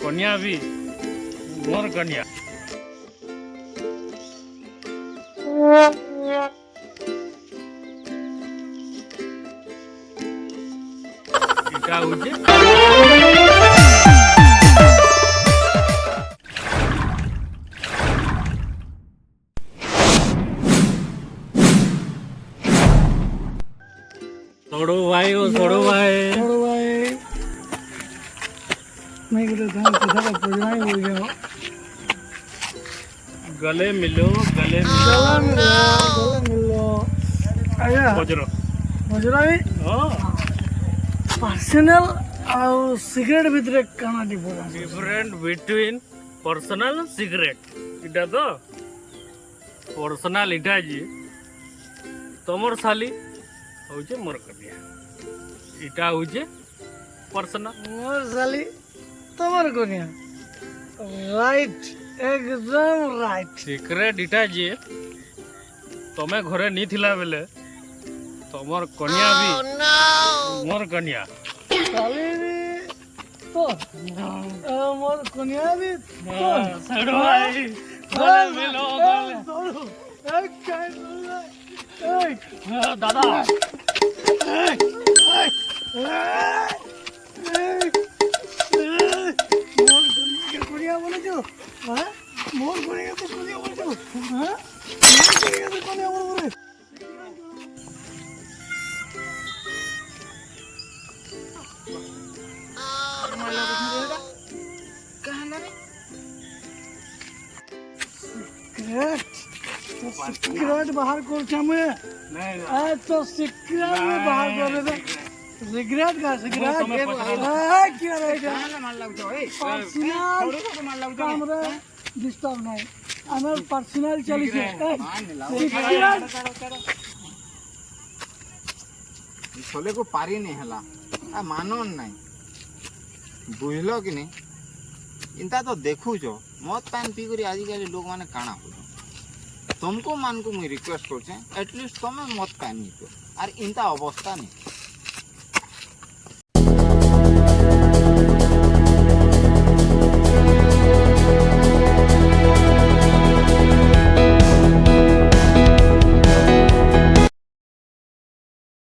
कन्या भी मोर कन्या इटा होचे छोड़ो भाई छोड़ो भाई मैं कहता था किधर पुजाई हो गया गले मिलो गले मिलो आया बजरो मजुराई हाँ पर्सनल ଆଉ ସିଗାରେଟ ଭିତରେ କାଣା difference different between personal cigarette इटा तो पर्सनल इटा जी तमर साली होचे मोर कन्या इटा होचे पर्सनल मोर साली तमर कोनिया राइट एकदम राइट सिक्रेट इटा जी तमे घरे नी थिला बेले तमर कन्या भी मोर कन्या साली भी तो मोर कोनिया भी तो सड़ो भाई गले मिलो गले दादा कोनिया बोले जो मोर कोनिया तो कोनिया बोले जो मोर कोनिया तो कोनिया बोले सिगरेट बाहर कर मैं तो सिगरेट में बाहर कर रहे सिगरेट का सिगरेट क्या पर्सनल कैमरा डिस्टर्ब नहीं আমার पर्सनल चली से सोले को पारी नहीं हला आ मानन नहीं बुझलो कि नहीं इनता तो देखु जो मत पान पी करी आजिकल लोग माने काना हो तुमको मान को मुझे रिक्वेस्ट करछे एटलीस्ट तुम मत पानी तो और इनता अवस्था नहीं